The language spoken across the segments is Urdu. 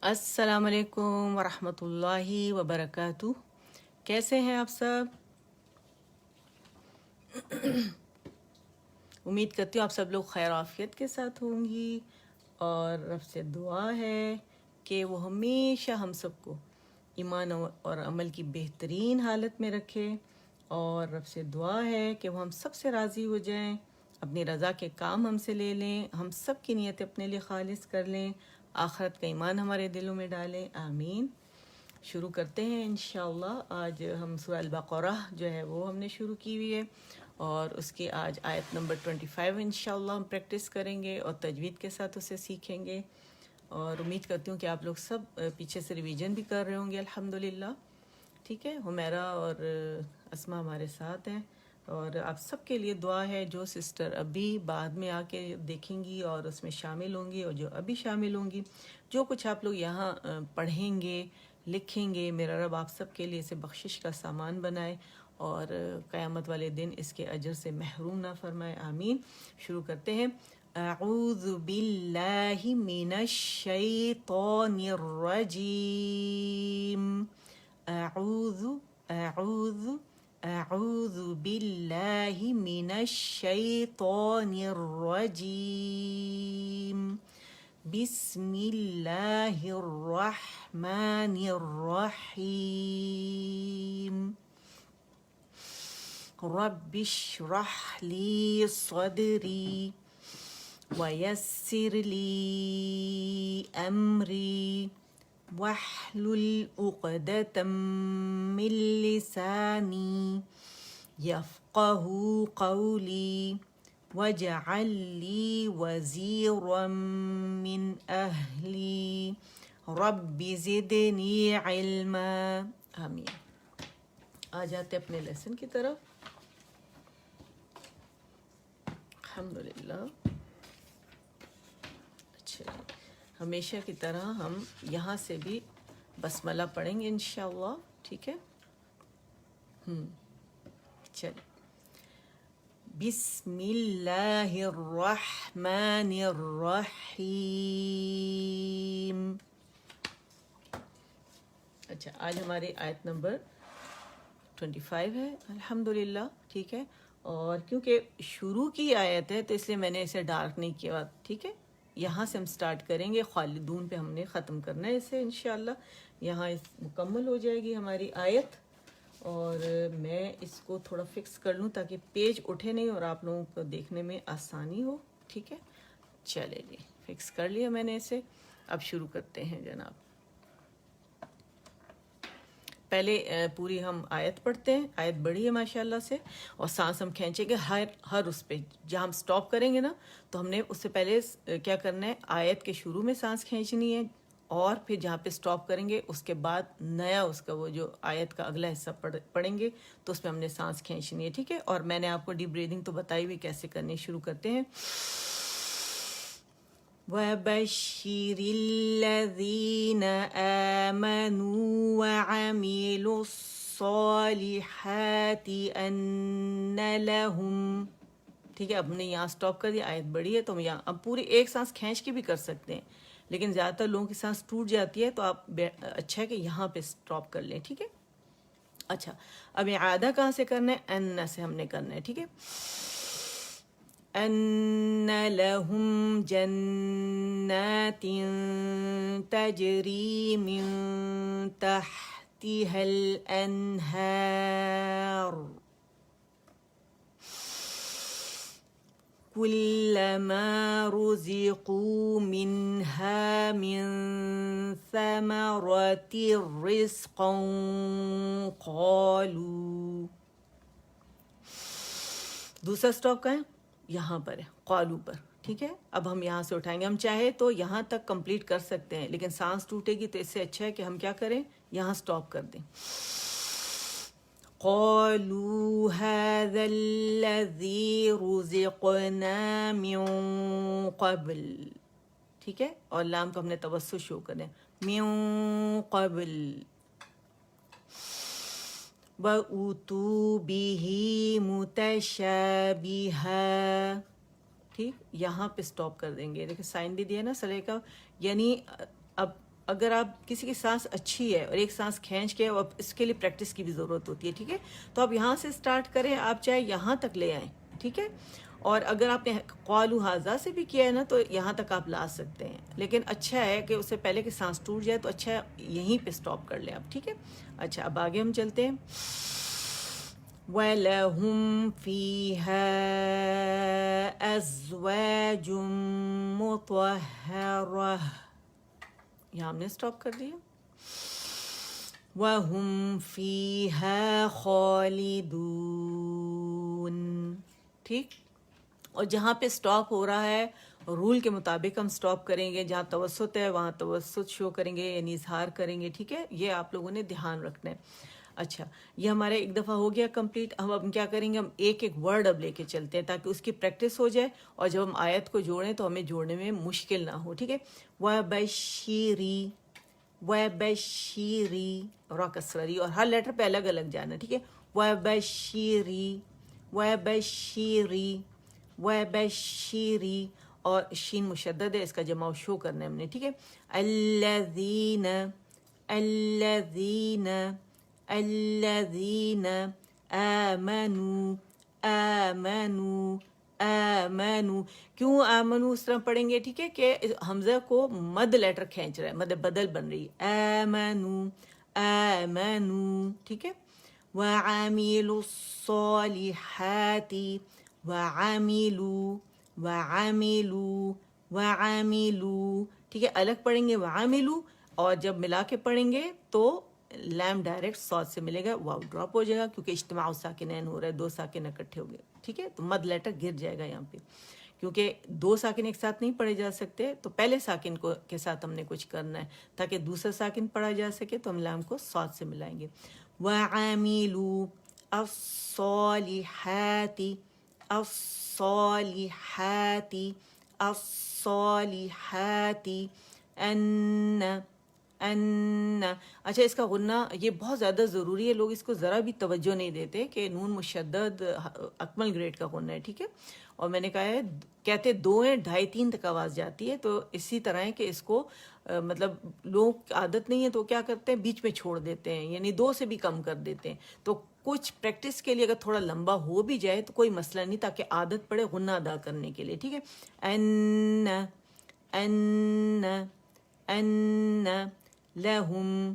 السلام علیکم ورحمۃ اللہ وبرکاتہ. کیسے ہیں آپ سب؟ امید کرتی ہوں آپ سب لوگ خیر عافیت کے ساتھ ہوں گی، اور رب سے دعا ہے کہ وہ ہمیشہ ہم سب کو ایمان اور عمل کی بہترین حالت میں رکھے، اور رب سے دعا ہے کہ وہ ہم سب سے راضی ہو جائیں، اپنی رضا کے کام ہم سے لے لیں، ہم سب کی نیت اپنے لیے خالص کر لیں، آخرت کا ایمان ہمارے دلوں میں ڈالیں، آمین. شروع کرتے ہیں انشاءاللہ. آج ہم سورہ البقرہ جو ہے وہ ہم نے شروع کی ہوئی ہے، اور اس کی آج آیت نمبر 25 انشاءاللہ ہم پریکٹس کریں گے اور تجوید کے ساتھ اسے سیکھیں گے، اور امید کرتی ہوں کہ آپ لوگ سب پیچھے سے ریویژن بھی کر رہے ہوں گے الحمدللہ. ٹھیک ہے، حمیرہ اور اسما ہمارے ساتھ ہیں، اور آپ سب کے لیے دعا ہے. جو سسٹر ابھی بعد میں آ کے دیکھیں گی اور اس میں شامل ہوں گی، اور جو ابھی شامل ہوں گی، جو کچھ آپ لوگ یہاں پڑھیں گے لکھیں گے، میرا رب آپ سب کے لیے اسے بخشش کا سامان بنائے اور قیامت والے دن اس کے اجر سے محروم نہ فرمائے، آمین. شروع کرتے ہیں. اعوذ باللہ من الشیطان الرجیم. اعوذ اعوذ اعوذ باللہ من الشیطان الرجیم. بسم اللہ الرحمن الرحیم. رب اشرح لی صدری ویسر لی امری واحلل عقدۃ من لسانی یفقہوا قولی وَاجْعَل لِّي وَزِيرًا مِّنْ أَهْلِي رَبِّ زِدْنِي عِلْمًا. آمین. آ جاتے اپنے لیسن کی طرف. الحمدللہ. اچھا، ہمیشہ کی طرح ہم یہاں سے بھی بسملہ پڑھیں گے انشاءاللہ. ٹھیک ہے، چلیں. بسم اللہ الرحمن الرحیم. اچھا، آج ہماری آیت نمبر 25 ہے الحمدللہ. ٹھیک ہے، اور کیونکہ شروع کی آیت ہے تو اس لیے میں نے اسے ڈارک نہیں کیا. ٹھیک ہے، یہاں سے ہم سٹارٹ کریں گے. خالدون پہ ہم نے ختم کرنا ہے اسے انشاءاللہ. یہاں مکمل ہو جائے گی ہماری آیت، اور میں اس کو تھوڑا فکس کر لوں تاکہ پیج اٹھے نہیں اور آپ لوگوں کو دیکھنے میں آسانی ہو. ٹھیک ہے، چلے جی، فکس کر لیا میں نے اسے. اب شروع کرتے ہیں جناب. پہلے پوری ہم آیت پڑھتے ہیں. آیت بڑی ہے ماشاءاللہ سے، اور سانس ہم کھینچیں گے ہر اس پہ. جہاں ہم سٹاپ کریں گے نا تو ہم نے اس سے پہلے کیا کرنا ہے، آیت کے شروع میں سانس کھینچنی ہے، اور پھر جہاں پہ سٹاپ کریں گے اس کے بعد نیا اس کا وہ جو آیت کا اگلا حصہ پڑھیں گے تو اس میں ہم نے سانس کھینچنی ہے. ٹھیک ہے، اور میں نے آپ کو ڈیپ بریدنگ تو بتائی ہوئی کیسے کرنی. شروع کرتے ہیں. وَبَشِّرِ الَّذِينَ آمَنُوا وَعَمِلُوا الصَّالِحَاتِ أَنَّ لَهُمْ. ٹھیک ہے، اب ہم نے یہاں سٹاپ کر دیا. آیت بڑی ہے تو ہم یہاں اب پوری ایک سانس کھینچ کے بھی کر سکتے ہیں، لیکن زیادہ تر لوگوں کی سانس ٹوٹ جاتی ہے، تو آپ اچھا ہے کہ یہاں پہ سٹاپ کر لیں. ٹھیک ہے، اچھا. اب اعادہ کہاں سے کرنا ہے؟ ان سے ہم نے کرنا ہے. ٹھیک ہے. ان لہم جنات تجری من تحتها الانہار كلما رزقوا منها من ثمرة رزقا قالوا. دوسرا سٹاپ کا ہے یہاں پر ہے، قالو پر. ٹھیک ہے، اب ہم یہاں سے اٹھائیں گے. ہم چاہے تو یہاں تک کمپلیٹ کر سکتے ہیں، لیکن سانس ٹوٹے گی تو اس سے اچھا ہے کہ ہم کیا کریں، یہاں سٹاپ کر دیں. قالوا هذا الذي رزقنا من قبل. ٹھیک ہے، اور لام کو ہم نے توسط شو کریں. من قبل وَأُتُوا بِهِ مُتَشَابِهًا. ٹھیک، یہاں پہ سٹاپ کر دیں گے. دیکھیں سائن بھی دیا نا سلے کا، یعنی اب اگر آپ کسی کی سانس اچھی ہے اور ایک سانس کھینچ کے، اب اس کے لیے پریکٹس کی بھی ضرورت ہوتی ہے، ٹھیک ہے، تو آپ یہاں سے سٹارٹ کریں، آپ چاہے یہاں تک لے آئیں، ٹھیک ہے، اور اگر آپ نے قالو ھذا سے بھی کیا ہے نا تو یہاں تک آپ لا سکتے ہیں، لیکن اچھا ہے کہ اس سے پہلے کہ سانس ٹوٹ جائے تو اچھا ہے یہیں پہ سٹاپ کر لیں آپ، ٹھیک ہے۔ اچھا اب آگے ہم چلتے ہیں۔ وَلَهُمْ فِيهَا أَزْوَاجٌ مُطَهَّرَةٌ، یہاں ہم نے سٹاپ کر دیا۔ وَهُمْ فِيهَا خَالِدُونَ، ٹھیک، اور جہاں پہ سٹاپ ہو رہا ہے رول کے مطابق ہم سٹاپ کریں گے، جہاں توسط ہے وہاں توسط شو کریں گے یعنی اظہار کریں گے، ٹھیک ہے، یہ آپ لوگوں نے دھیان رکھنا ہے۔ اچھا یہ ہمارا ایک دفعہ ہو گیا کمپلیٹ، ہم اب کیا کریں گے، ہم ایک ایک ورڈ اب لے کے چلتے ہیں تاکہ اس کی پریکٹس ہو جائے، اور جب ہم آیت کو جوڑیں تو ہمیں جوڑنے میں مشکل نہ ہو، ٹھیک ہے۔ وَبَشِّرِ، وَبَشِّرِ، را کسری، اور ہر لیٹر پہ الگ الگ جانا، ٹھیک ہے۔ وَبَشِّرِ، وَبَشِّرِ، وَبَشِّرِ، اور شین مشدد ہے، اس کا جمع شو کرنا ہے ہم نے، ٹھیک ہے۔ الذین، الذین، الذین آمنوا، آمنوا، آمنوا، کیوں آمنوا اس طرح پڑھیں گے، ٹھیک ہے، کہ حمزہ کو مد لیٹر کھینچ رہا ہے، مد بدل بن رہی ہے، آمنوا، آمنوا، ٹھیک ہے۔ وَعَمِلُوا الصَّالِحَاتِ، وَعَمِلُوا، وَعَمِلُوا، وَعَمِلُوا، ٹھیک ہے، الگ پڑھیں گے وَعَمِلُوا، اور جب ملا کے پڑھیں گے تو لام ڈائریکٹ صاد سے ملے گا، واو ڈراپ ہو جائے گا کیونکہ اجتماع ساکنین ہو رہا ہے، دو ساکن اکٹھے ہو گئے، ٹھیک ہے، تو مد لیٹر گر جائے گا یہاں پہ، کیونکہ دو ساکن ایک ساتھ نہیں پڑھے جا سکتے، تو پہلے ساکن کو کے ساتھ ہم نے کچھ کرنا ہے تاکہ دوسرا ساکن پڑھا جا سکے، تو ہم لام کو صاد سے ملائیں گے۔ وَعَمِلُوا الصَّالِحَاتِ، الصَّالِحَاتِ، الصَّالِحَاتِ، ان، اچھا اس کا غنہ یہ بہت زیادہ ضروری ہے، لوگ اس کو ذرا بھی توجہ نہیں دیتے کہ نون مشدد اکمل گریڈ کا غنہ ہے، ٹھیک ہے، اور میں نے کہا ہے کہتے 2 ہیں 2.5 3 تک آواز جاتی ہے، تو اسی طرح ہے کہ اس کو مطلب لوگ عادت نہیں ہے تو کیا کرتے ہیں بیچ میں چھوڑ دیتے ہیں، یعنی 2 سے بھی کم کر دیتے ہیں، تو کچھ پریکٹس کے لیے اگر تھوڑا لمبا ہو بھی جائے تو کوئی مسئلہ نہیں، تاکہ عادت پڑے غنہ ادا کرنے کے لیے، ٹھیک ہے۔ ان، ان، ان، لہم،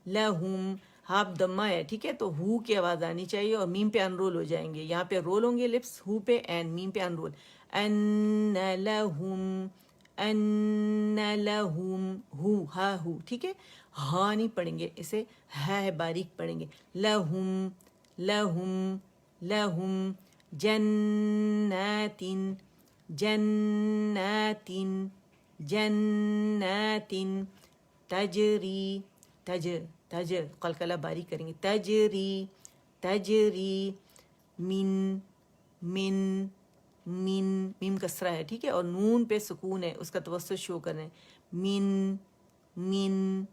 لہم، ہاف دمہ ہے، ٹھیک ہے، تو ہو کی آواز آنی چاہیے اور میم پہ انرول ہو جائیں گے، یہاں پہ رول ہوں گے لپس ہو پہ، اینڈ میم پہ انرول، ان لہم، ان لہم، ہو، ہا ہو، ٹھیک ہے، ہاں نہیں پڑھیں گے، اسے ہے باریک پڑھیں گے، لہم، لہم، لہم، جنات، جنات، جنات، تجری، تج قلقلہ باریک کریں گے، تجری، تجری، من، من، من، میم کسرہ ہے، ٹھیک ہے، اور نون پہ سکون ہے، اس کا توسط شو کرنا ہے، من، من،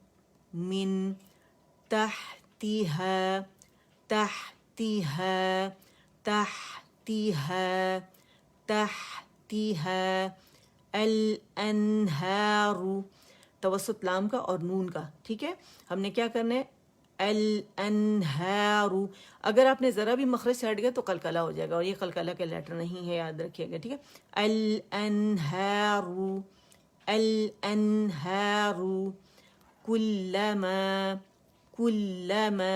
من، تحتها، تحتها، تحتها، تحتها، الانہار، توسط لام کا اور نون کا، ٹھیک ہے، ہم نے کیا کرنا ہے، الانہار، اگر آپ نے ذرا بھی مخرج سے ہٹ گیا تو قلقلہ ہو جائے گا، اور یہ قلقلہ کا لیٹر نہیں ہے، یاد رکھیے گا، ٹھیک ہے، الانہار، الانہار، کلما، کلما،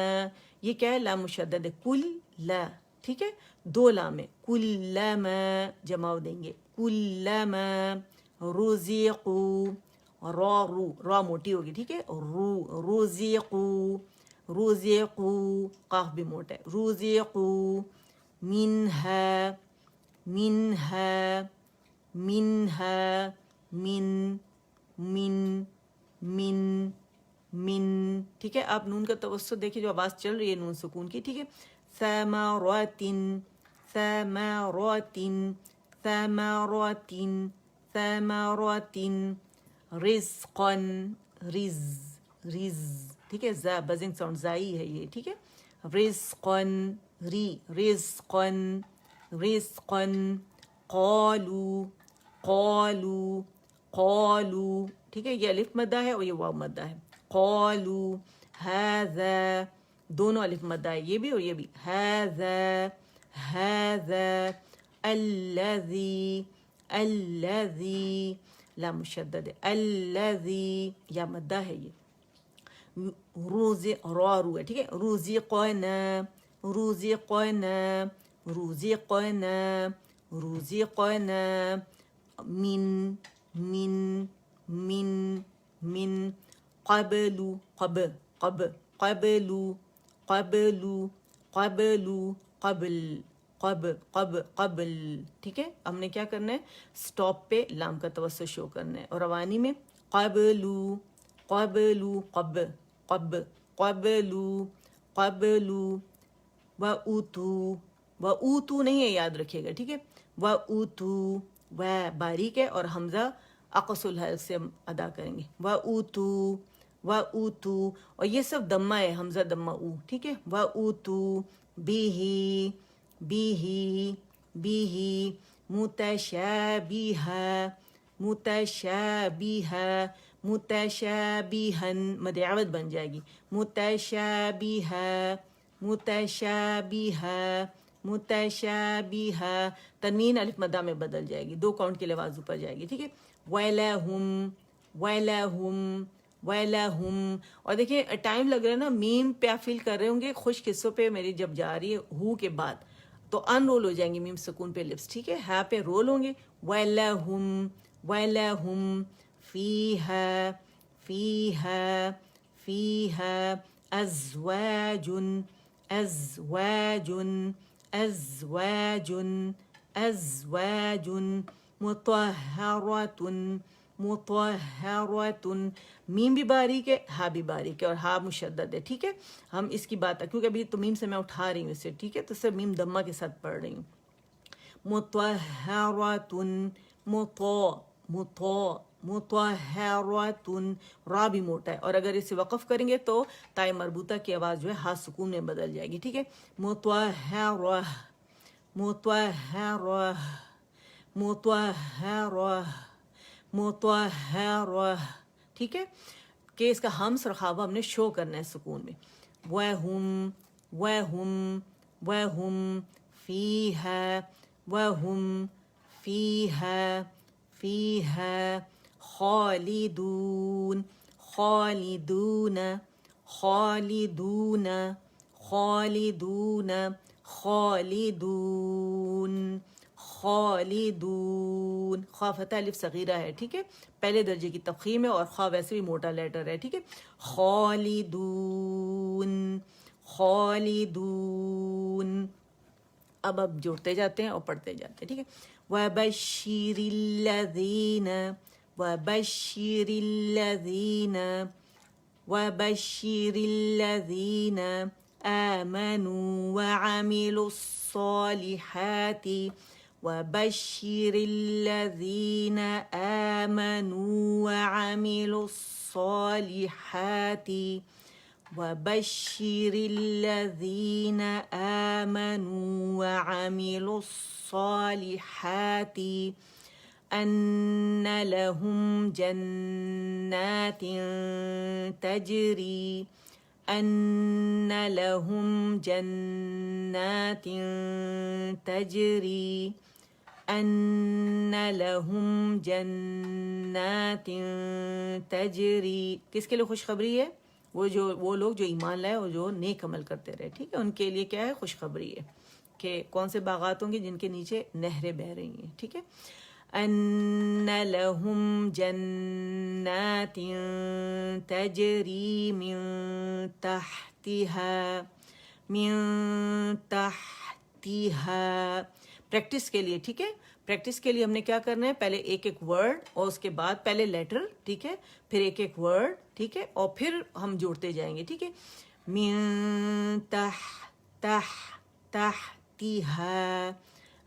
یہ کیا ہے، لام مشدد ہے، کل لا، ٹھیک ہے، 2 لام ہے، کلما جمع دیں گے، کلما رزقو، را، رو، را موٹی ہوگی، ٹھیک ہے، رو، رزقو، رزقو، قاف بھی موٹا ہے، رزقو، منہا، منہا، منہا، من، من، من، من، ٹھیک ہے، آپ نون کا توسط دیکھیں جو آواز چل رہی ہے نون سکون کی، ٹھیک ہے، ثمرات، ثمرات، ثمرات، ثمرات، رزقا، رز، رز، ٹھیک ہے، زا بزنگ ساؤنڈ زائی ہے یہ، ٹھیک ہے، رزقا، ری، رزقا، رزقا، قالوا، قالوا، قالوا، ٹھیک ہے، یہ الف مدہ ہے اور یہ واو مدہ ہے. قالوا هذا، دونوں الف مدہ ہے، یہ بھی اور یہ بھی. هذا هذا الذي، الذي لا مشدد ہے، الذي یا مدہ ہے یہ. روز را رو ہے، ٹھیک ہے. رزقنا رزقنا رزقنا رزقنا من من من من قبل قبل قبل قبل قبل قبل قبل قبل قبل قبل، ٹھیک ہے. ہم نے کیا کرنا ہے، سٹاپ پہ لام کا توسط شو کرنا ہے، اور روانی میں قبلو قبلو قب قب قبلو قبلو وَأُوتُو، وَأُوتُو نہیں ہے، یاد رکھیے گا، ٹھیک ہے. وَأُوتُو، و باریک ہے اور حمزہ اقص الحلق سے ادا کریں گے. وَأُوتُو وَأُوتُو، اور یہ سب دمہ ہے، حمزہ دمہ او، ٹھیک ہے. وَأُوتُو بِهِ بِهِ بِهِ متشابہا متشابہا متشابہا، مد عوض بن جائے گی. متشابہا متشابہا متشابہا، تنوین الف مدہ میں بدل جائے گی، 2 کاؤنٹ کے لیے آواز اوپر جائے گی، ٹھیک ہے. وَلَهُمْ وَلَهُمْ وَلَهُمْ، اور دیکھیں ٹائم لگ رہا ہے نا، میم پہ آپ فیل کر رہے ہوں گے، خوش قصوں پہ میری جب جا رہی ہے ہو کے بعد تو ان رول ہو جائیں گے میم سکون پہ لپس، ٹھیک ہے. ہا پہ رول ہوں گے. وَلَهُمْ وَلَهُمْ فِيهَا فِيهَا فِيهَا أَزْوَاجٌ أَزْوَاجٌ أَزْوَاجٌ أَزْوَاجٌ مُطَهَّرَةٌ مُطَهَّرَةٌ، میم بھی باریک ہے، ہا بھی باریک ہے اور ہا مشدد ہے، ٹھیک ہے. ہم اس کی بات کیونکہ ابھی تو میم سے میں اٹھا رہی ہوں اسے، ٹھیک ہے، تو سب میم دمہ کے ساتھ پڑھ رہی ہوں. مطہرۃ مطو مطو مطہرۃ، را بھی موٹا ہے، اور اگر اسے وقف کریں گے تو تائے مربوطہ کی آواز جو ہے ہا سکون میں بدل جائے گی، ٹھیک ہے. مطہرہ مطہرہ مطہرہ مطہرہ، ٹھیک ہے. کہ اس کا ہمس اور خابہ ہم نے شو کرنا ہے سکون میں. وَهُمْ وَهُمْ وَهُمْ فِيهَا وَهُمْ فِيهَا فِيهَا خَالِدُونَ خَالِدُونَ خَالِدُونَ خَالِدُونَ خَالِدُونَ خالدون، خواہ فتح الف صغیرہ ہے، ٹھیک ہے، پہلے درجے کی تفخیم ہے اور خواہ ویسے بھی موٹا لیٹر ہے، ٹھیک ہے. خالدون خالدون، اب جوڑتے جاتے ہیں اور پڑھتے جاتے ہیں، ٹھیک ہے. وَبَشِّرِ الَّذِينَ وَبَشِّرِ الَّذِينَ وَبَشِّرِ الَّذِينَ آمَنُوا وَعَمِلُوا الصَّالِحَاتِ وَبَشِّرِ الَّذِينَ آمَنُوا وَعَمِلُوا الصَّالِحَاتِ وَبَشِّرِ الَّذِينَ آمَنُوا وَعَمِلُوا الصَّالِحَاتِ أَنَّ لَهُمْ جَنَّاتٍ تَجْرِي أَنَّ لَهُمْ جَنَّاتٍ تَجْرِي أَنَّ لَهُمْ جَنَّاتٍ تَجْرِي، کس کے لیے خوشخبری ہے؟ وہ لوگ جو ایمان لائے اور جو نیک عمل کرتے رہے، ٹھیک ہے، ان کے لیے کیا ہے، خوشخبری ہے کہ کون سے باغات ہوں گے جن کے نیچے نہریں بہہ رہی ہیں، ٹھیک ہے. أَنَّ لَهُمْ جَنَّاتٍ تَجْرِي مِن تَحْتِهَا، پریکٹس کے لیے، ٹھیک ہے. پریکٹس کے لیے ہم نے کیا کرنا ہے، پہلے ایک ایک ورڈ اور اس کے بعد پہلے لیٹر، ٹھیک ہے، پھر ایک ایک ورڈ، ٹھیک ہے، اور پھر ہم جوڑتے جائیں گے، ٹھیک ہے. من تحتها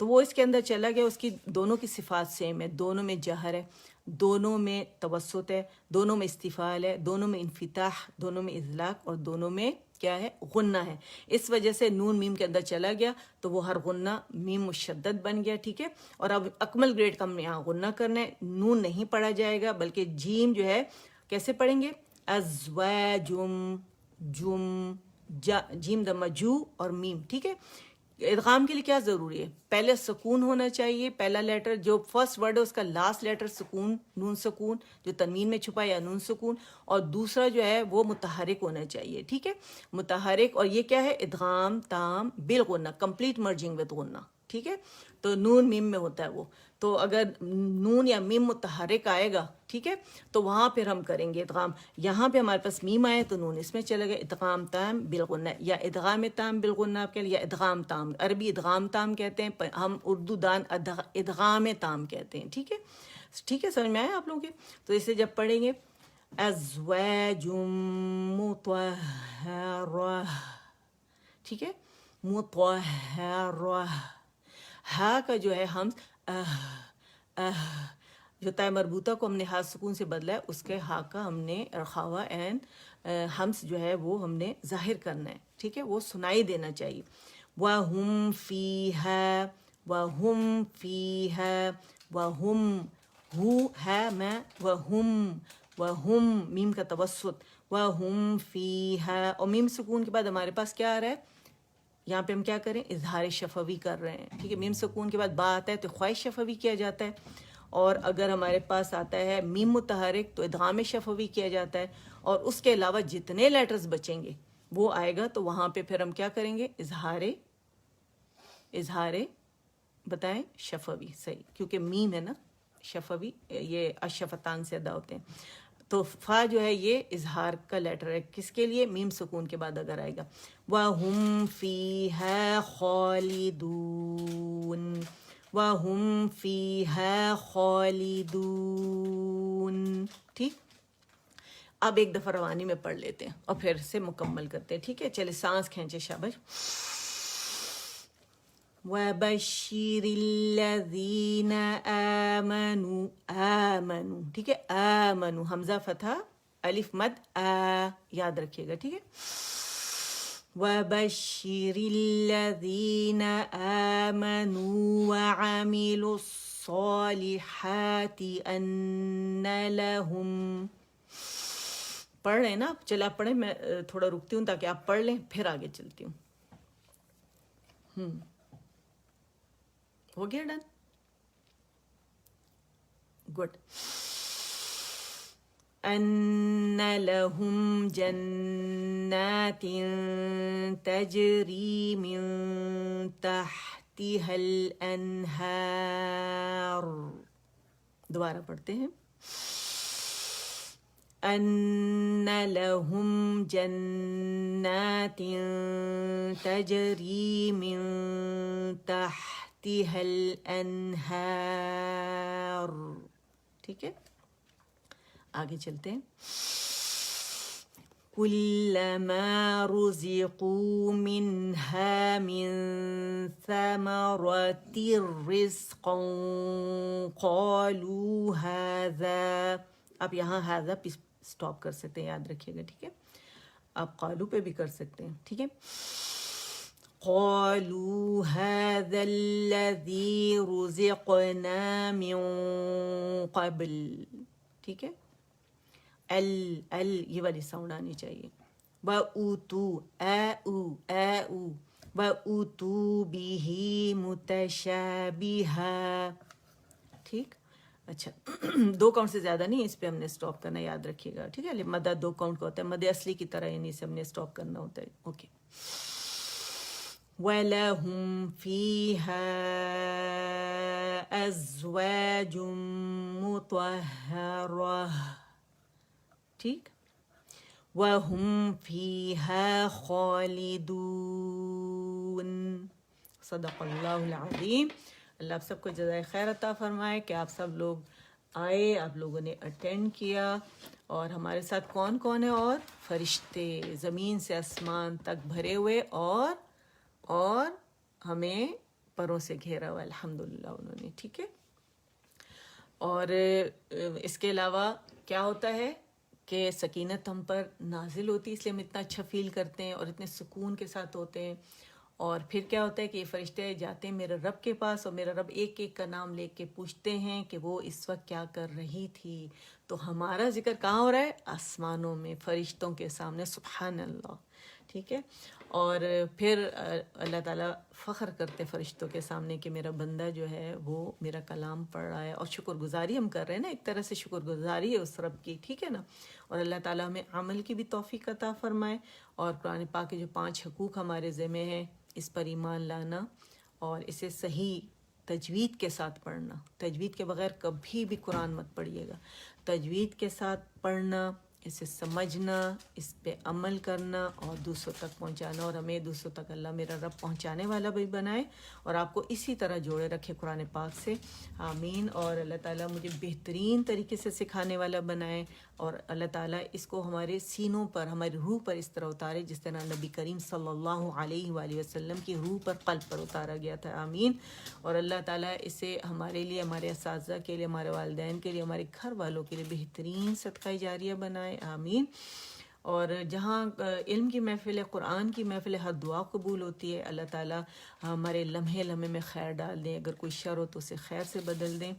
تو وہ اس کے اندر چلا گیا. اس کی دونوں کی صفات سیم ہے, دونوں میں جہر ہے, دونوں میں توسط ہے, دونوں میں استفعال ہے, دونوں میں انفتاح, دونوں میں اطلاق, اور دونوں میں کیا ہے, غنہ ہے. اس وجہ سے نون میم کے اندر چلا گیا تو وہ ہر غنہ میم مشدد بن گیا. ٹھیک ہے, اور اب اکمل گریڈ کا ہم نے یہاں غنہ کرنا ہے. نون نہیں پڑھا جائے گا بلکہ جیم جو ہے کیسے پڑھیں گے, ازواجم, جم, جیم دمہ جو اور میم. ٹھیک ہے, ادغام کے لیے کیا ضروری ہے, پہلے سکون ہونا چاہیے, پہلا لیٹر جو فرسٹ ورڈ ہے اس کا لاسٹ لیٹر سکون, نون سکون جو تنوین میں چھپا یا نون سکون, اور دوسرا جو ہے وہ متحرک ہونا چاہیے. ٹھیک ہے, متحرک, اور یہ کیا ہے, ادغام تام بالغنہ, کمپلیٹ مرجنگ ود غنہ. ٹھیک ہے, تو نون میم میں ہوتا ہے وہ. تو اگر نون یا میم متحرک آئے گا, ٹھیک ہے, تو وہاں پھر ہم کریں گے ادغام. یہاں پہ ہمارے پاس میم آئے تو نون اس میں چلے گا, ادغام تام بالغنہ یا ادغام تام بالغنہ آپ کے لیے, یا ادغام تام, عربی ادغام تام کہتے ہیں, ہم اردو دان ادغام تام کہتے ہیں. ٹھیک ہے, ٹھیک ہے, سمجھ میں آئے آپ لوگوں کے. تو اسے جب پڑھیں گے ازواج مطہرہ, ٹھیک ہے, مطہرہ, ہا کا جو ہے ہم جو تائے مربوطہ کو ہم نے ہا سکون سے بدلا ہے, اس کے ہا کا ہم نے رکھا ہوا اینڈ ہمس جو ہے وہ ہم نے ظاہر کرنا ہے. ٹھیک ہے, وہ سنائی دینا چاہیے. وَهُمْ فِيهَا, وَهُمْ فِيهَا, وَهُمْ ہو ہے میں, وَهُمْ میم کا توسط, وَهُمْ فِيهَا, اور میم سکون کے بعد ہمارے پاس کیا آ رہا ہے, یہاں پہ ہم کیا کریں, اظہار شفوی کر رہے ہیں. ٹھیک ہے, میم سکون کے بعد با آتا ہے تو خواہش شفوی کیا جاتا ہے, اور اگر ہمارے پاس آتا ہے میم متحرک تو ادغام شفوی کیا جاتا ہے, اور اس کے علاوہ جتنے لیٹرز بچیں گے وہ آئے گا تو وہاں پہ پھر ہم کیا کریں گے, اظہار بتائیں شفوی. صحیح, کیونکہ میم ہے نا, شفوی یہ اشفتان سے ادا ہوتے ہیں. تو فا جو ہے یہ اظہار کا لیٹر ہے, کس کے لیے, میم سکون کے بعد اگر آئے گا. وَهُمْ فِيهَا خَالِدُونَ, وَهُمْ فِيهَا خَالِدُونَ. ٹھیک, اب ایک دفعہ روانی میں پڑھ لیتے ہیں اور پھر سے مکمل کرتے ہیں. ٹھیک ہے, چلے سانس کھینچے, شاباش. وَبَشِّرِ الَّذِينَ آمَنُوا, آمَنُوا, ٹھیک ہے, آمَنُوا, حمزہ فتح, الف مد, یاد رکھیے گا. ٹھیک ہے, وَبَشِّرِ الَّذِينَ آمَنُوا وَعَمِلُوا الصَّالِحَاتِ أَنَّ لَهُمْ. پڑھ رہے ہیں نا آپ, چلے آپ پڑھیں, میں تھوڑا رکتی ہوں تاکہ آپ پڑھ لیں, پھر آگے چلتی ہوں. ہو گیا ڈن, گڈ. أَنَّ لَهُمْ جَنَّاتٍ تَجْرِي مِن تَحْتِهَا الْأَنْهَارُ. دوبارہ پڑھتے ہیں. أَنَّ لَهُمْ جَنَّاتٍ تَجْرِي مِن تَحْتِهَا الْأَنْهَارُ. ٹھیک ہے, آگے چلتے ہیں. كُلَّمَا رُزِقُوا مِنْهَا مِن ثَمَرَةٍ رِزْقًا قَالُوا هَذَا. آپ یہاں هذا سٹاپ کر سکتے ہیں, یاد رکھیے گا. ٹھیک ہے, آپ قالو پہ بھی کر سکتے ہیں. ٹھیک ہے, قَالُوا هَذَا الَّذِي رُزِقْنَا مِن قَبْلِ. ٹھیک ہے, ال یہ والی ساؤنڈ آنی چاہیے. وَأُوتُوا وَأُوتُوا بِهِ مُتَشَابِهًا. ٹھیک, اچھا, 2 کاؤنٹ سے زیادہ نہیں, اس پہ ہم نے سٹاپ کرنا, یاد رکھیے گا. ٹھیک ہے, مدہ 2 کاؤنٹ کا ہوتا ہے, مدہ اصلی کی طرح, یعنی اسے ہم نے سٹاپ کرنا ہوتا ہے. اوکے. وَلَهُمْ فِيهَا أَزْوَاجٌ مُطَهَّرَةٌ. ٹھیک, وَهُمْ فِيهَا خَالِدُونَ. صدق اللہ العظیم. اللہ آپ سب کو جزائے خیر عطا فرمائے کہ آپ سب لوگ آئے, آپ لوگوں نے اٹینڈ کیا, اور ہمارے ساتھ کون کون ہے, اور فرشتے زمین سے آسمان تک بھرے ہوئے, اور ہمیں پروں سے گھیرا ہوا الحمدللہ انہوں نے، ٹھیک ہے. اور اس کے علاوہ کیا ہوتا ہے کہ سکینت ہم پر نازل ہوتی ہے، اس لیے ہم اتنا اچھا فیل کرتے ہیں اور اتنے سکون کے ساتھ ہوتے ہیں. اور پھر کیا ہوتا ہے کہ یہ فرشتے جاتے ہیں میرے رب کے پاس، اور میرا رب ایک ایک کا نام لے کے پوچھتے ہیں کہ وہ اس وقت کیا کر رہی تھی. تو ہمارا ذکر کہاں ہو رہا ہے؟ آسمانوں میں فرشتوں کے سامنے، سبحان اللہ، ٹھیک ہے. اور پھر اللہ تعالیٰ فخر کرتے فرشتوں کے سامنے کہ میرا بندہ جو ہے وہ میرا کلام پڑھ رہا ہے، اور شکر گزاری ہم کر رہے ہیں نا، ایک طرح سے شکر گزاری ہے اس رب کی، ٹھیک ہے نا. اور اللہ تعالیٰ ہمیں عمل کی بھی توفیق عطا فرمائے. اور قرآن پاک کے جو 5 حقوق ہمارے ذمہ ہیں، اس پر ایمان لانا اور اسے صحیح تجوید کے ساتھ پڑھنا. تجوید کے بغیر کبھی بھی قرآن مت پڑھیے گا. تجوید کے ساتھ پڑھنا، اسے سمجھنا، اس پہ عمل کرنا اور دوسروں تک پہنچانا. اور ہمیں دوسروں تک اللہ میرا رب پہنچانے والا بھی بنائے اور آپ کو اسی طرح جوڑے رکھے قرآن پاک سے، آمین. اور اللہ تعالیٰ مجھے بہترین طریقے سے سکھانے والا بنائے، اور اللہ تعالیٰ اس کو ہمارے سینوں پر، ہماری روح پر اس طرح اتارے جس طرح نبی کریم صلی اللہ علیہ وآلہ وسلم کی روح پر، قلب پر اتارا گیا تھا، آمین. اور اللہ تعالیٰ اسے ہمارے لیے، ہمارے اساتذہ کے لیے، ہمارے والدین کے لیے، ہمارے گھر والوں کے لیے بہترین صدقہ جاریہ بنائے، آمین. اور جہاں علم کی محفل ہے، قرآن کی محفل ہے، ہر دعا قبول ہوتی ہے. اللہ تعالیٰ ہمارے لمحے لمحے میں خیر ڈال دیں، اگر کوئی شر ہو تو اسے خیر سے بدل دیں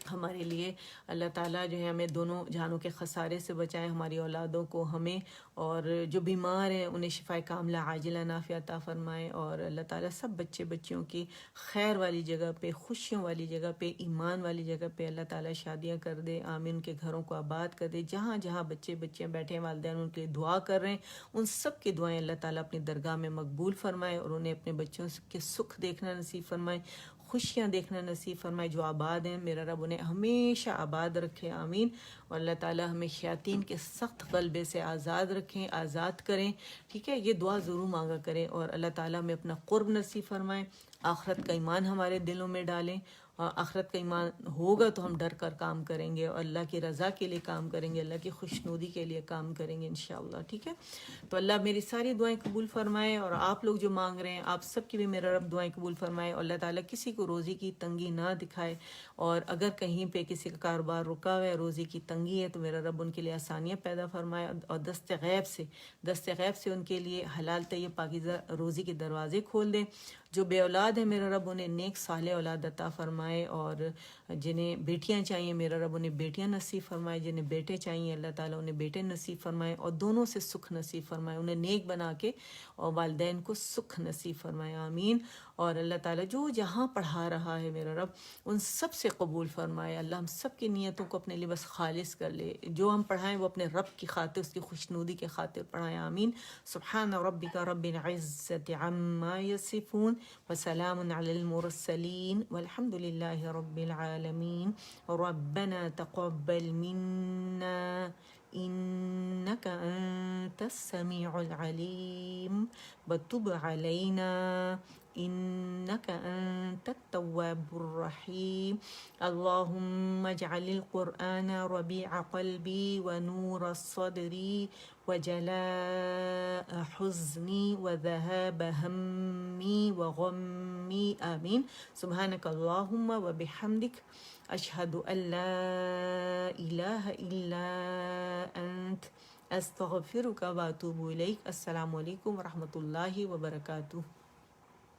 ہمارے لیے. اللہ تعالیٰ جو ہے ہمیں دونوں جہانوں کے خسارے سے بچائیں، ہماری اولادوں کو، ہمیں، اور جو بیمار ہیں انہیں شفاء کاملہ عاجلہ نافعہ عطا فرمائیں. اور اللہ تعالیٰ سب بچے بچیوں کی خیر والی جگہ پہ، خوشیوں والی جگہ پہ، ایمان والی جگہ پہ اللہ تعالیٰ شادیاں کر دے، آمین. ان کے گھروں کو آباد کر دے. جہاں جہاں بچے بچیاں بیٹھے ہیں، والدین ان کے لیے دعا کر رہے ہیں، ان سب کی دعائیں اللہ تعالیٰ اپنی درگاہ میں مقبول فرمائے، اور انہیں اپنے بچوں کے سکھ دیکھنا نصیب فرمائے، خوشیاں دیکھنا نصیب فرمائے. جو آباد ہیں میرا رب انہیں ہمیشہ آباد رکھے، آمین. اور اللہ تعالیٰ ہمیں شیاطین کے سخت غلبے سے آزاد رکھیں، آزاد کریں، ٹھیک ہے. یہ دعا ضرور مانگا کریں. اور اللہ تعالیٰ ہمیں اپنا قرب نصیب فرمائیں، آخرت کا ایمان ہمارے دلوں میں ڈالیں. اور آخرت کا ایمان ہوگا تو ہم ڈر کر کام کریں گے، اور اللہ کی رضا کے لیے کام کریں گے، اللہ کی خوشنودی کے لیے کام کریں گے انشاءاللہ، ٹھیک ہے. تو اللہ میری ساری دعائیں قبول فرمائے، اور آپ لوگ جو مانگ رہے ہیں آپ سب کی بھی میرا رب دعائیں قبول فرمائے. اور اللہ تعالیٰ کسی کو روزی کی تنگی نہ دکھائے، اور اگر کہیں پہ کسی کا کاروبار رکا ہوا ہے، روزی کی تنگی ہے، تو میرا رب ان کے لیے آسانیاں پیدا فرمائے، اور دست غیب سے ان کے لیے حلال طیب پاکیزہ روزی کے دروازے کھول دیں. جو بے اولاد ہے میرا رب انہیں نیک صالح اولاد عطا فرمائے، اور جنہیں بیٹیاں چاہیے میرا رب انہیں بیٹیاں نصیب فرمائے، جنہیں بیٹے چاہیے اللہ تعالیٰ انہیں بیٹے نصیب فرمائے، اور دونوں سے سکھ نصیب فرمائے، انہیں نیک بنا کے اور والدین کو سکھ نصیب فرمائے، آمین. اور اللہ تعالیٰ جو جہاں پڑھا رہا ہے میرا رب ان سب سے قبول فرمائے. اللہ ہم سب کی نیتوں کو اپنے لیے بس خالص کر لے، جو ہم پڑھائیں وہ اپنے رب کی خاطر، اس کی خوشنودی کے خاطر پڑھائیں، آمین. سبحان ربک رب العزت عما یصفون وسلام علی المرسلین والحمد للہ رب العالمین. ربنا تقبل منا إنك أنت السميع العليم وتب علينا إنك أنت التواب الرحيم. اللهم اجعل القرآن ربيع قلبي ونور صدري وجلاء حزني وذهاب همي وغمي، آمين. سبحانك اللهم وبحمدك أشهد أن لا إله إلا أنت أستغفرك وأتوب إليك. السلام علیکم ورحمۃ اللہ وبرکاتہ.